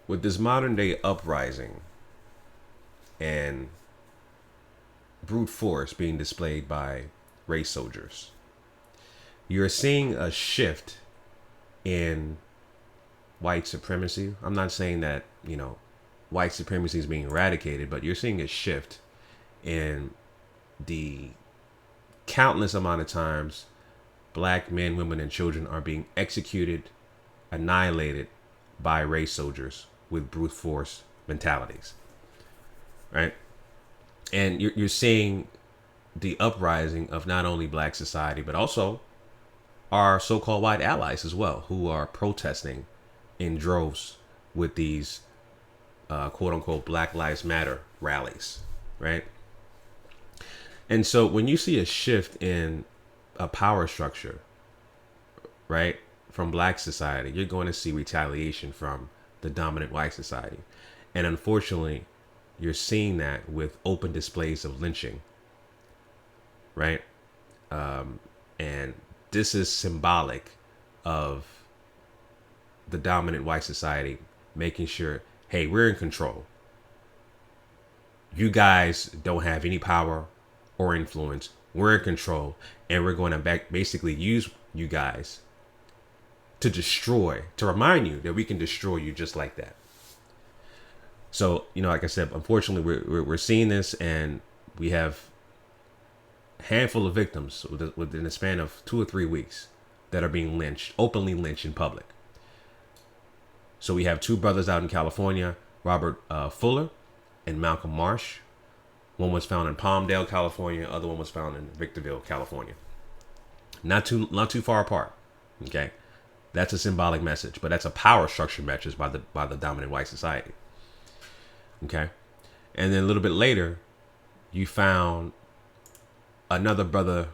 with this modern day uprising and brute force being displayed by race soldiers, you're seeing a shift in white supremacy. I'm not saying that, white supremacy is being eradicated, but you're seeing a shift in the countless amount of times black men, women, and children are being executed, annihilated by race soldiers with brute force mentalities, right? And you're seeing the uprising of not only black society, but also our so-called white allies as well, who are protesting in droves with these quote-unquote Black Lives Matter rallies, right? And so when you see a shift in a power structure, right, from black society, you're going to see retaliation from the dominant white society. And unfortunately, you're seeing that with open displays of lynching, right? And this is symbolic of the dominant white society making sure, hey, we're in control. You guys don't have any power or influence. We're in control, and we're going to basically use you guys to remind you that we can destroy you just like that. So, like I said, unfortunately, we're seeing this, and we have a handful of victims within a span of 2 or 3 weeks that are being openly lynched in public. So we have 2 brothers out in California, Robert Fuller and Malcolm Marsh. One was found in Palmdale, California. Other one was found in Victorville, California. Not too far apart. Okay, that's a symbolic message, but that's a power structure message by the dominant white society. Okay, and then a little bit later, you found another brother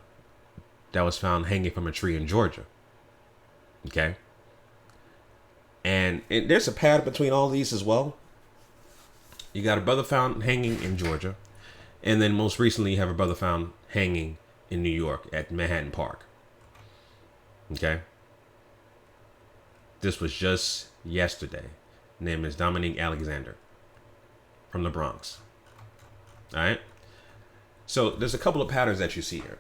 that was found hanging from a tree in Georgia. Okay, and there's a pattern between all these as well. You got a brother found hanging in Georgia. And then most recently, you have a brother found hanging in New York at Manhattan Park. Okay. This was just yesterday. Name is Dominique Alexander from the Bronx. All right. So there's a couple of patterns that you see here.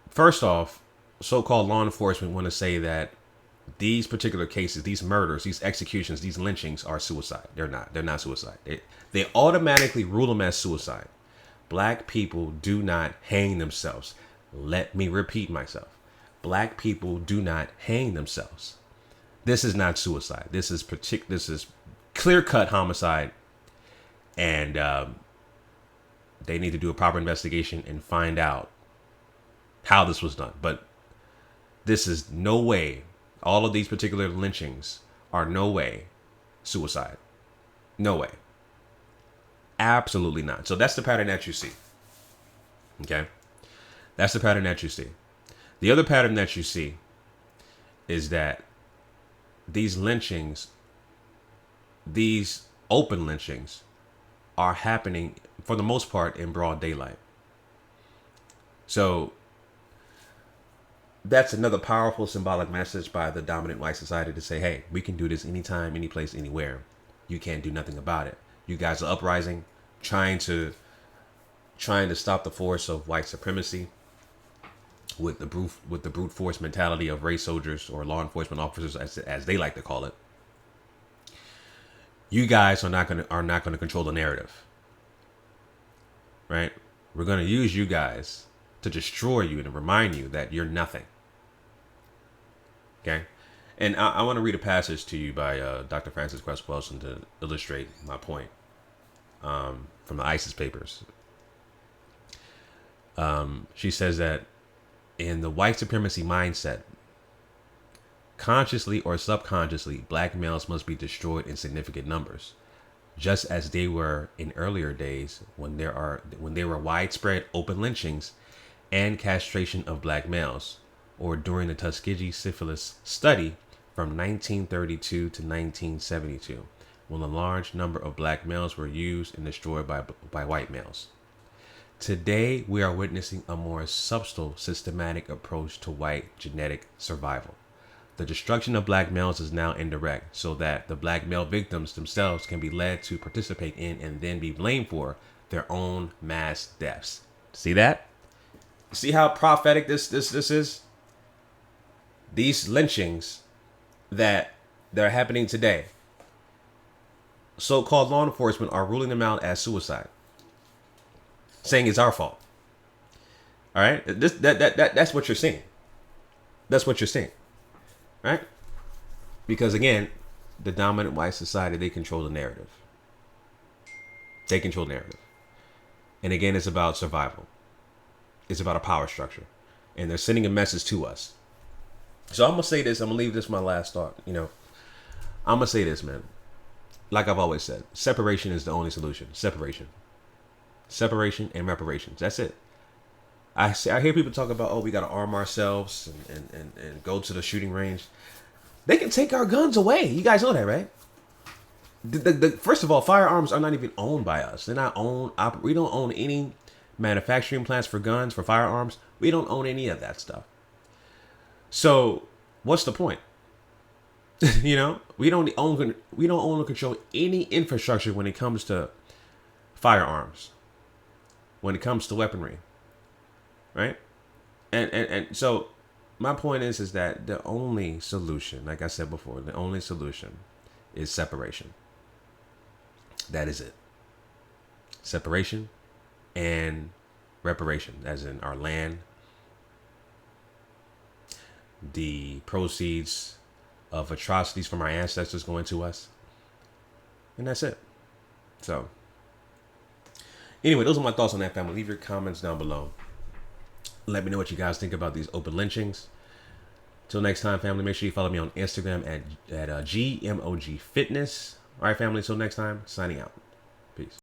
First off, so-called law enforcement want to say that these particular cases, these murders, these executions, these lynchings are suicide. They're not. They're not suicide. They automatically rule them as suicide. Black people do not hang themselves. Let me repeat myself. Black people do not hang themselves. This is not suicide. This is clear-cut homicide, and they need to do a proper investigation and find out how this was done. But this is no way. All of these particular lynchings are no way suicide. No way. Absolutely not. So that's the pattern that you see. Okay? That's the pattern that you see. The other pattern that you see is that these lynchings, these open lynchings, are happening for the most part in broad daylight. So that's another powerful symbolic message by the dominant white society to say, hey, we can do this anytime, any place, anywhere. You can't do nothing about it. You guys are uprising, trying to stop the force of white supremacy with the brute force mentality of race soldiers or law enforcement officers, as they like to call it. You guys are not going to control the narrative, right? We're going to use you guys to destroy you and to remind you that you're nothing. Okay? And I want to read a passage to you by Dr. Frances Cress Welsing to illustrate my point from the ISIS papers. She says that in the white supremacy mindset, consciously or subconsciously, black males must be destroyed in significant numbers, just as they were in earlier days when there were widespread open lynchings and castration of black males, or during the Tuskegee syphilis study from 1932 to 1972, when a large number of black males were used and destroyed by white males. Today, we are witnessing a more subtle, systematic approach to white genetic survival. The destruction of black males is now indirect, so that the black male victims themselves can be led to participate in and then be blamed for their own mass deaths. See that? See how prophetic this is? These lynchings that are happening today, so-called law enforcement are ruling them out as suicide, saying it's our fault. All right, that's what you're seeing. That's what you're seeing, right? Because again, the dominant white society, they control the narrative. They control the narrative, and again, it's about survival. It's about a power structure, and they're sending a message to us. So I'm gonna say this. I'm gonna leave this my last thought. I'm gonna say this, man. Like I've always said, separation is the only solution. Separation and reparations. That's it. I hear people talk about, oh, we got to arm ourselves and go to the shooting range. They can take our guns away. You guys know that, right? First of all, firearms are not even owned by us. They're not owned. We don't own any manufacturing plants for guns, for firearms. We don't own any of that stuff. So what's the point? We don't own or control any infrastructure when it comes to firearms, when it comes to weaponry, right? And so my point is that the only solution, like I said before, the only solution is separation. That is it. Separation and reparation, as in our land, the proceeds of atrocities from our ancestors going to us, and that's it. So anyway, those are my thoughts on that, family. Leave your comments down below. Let me know what you guys think about these open lynchings. Till next time, family, make sure you follow me on Instagram at GMOG Fitness. All right, family, till next time, signing out. Peace.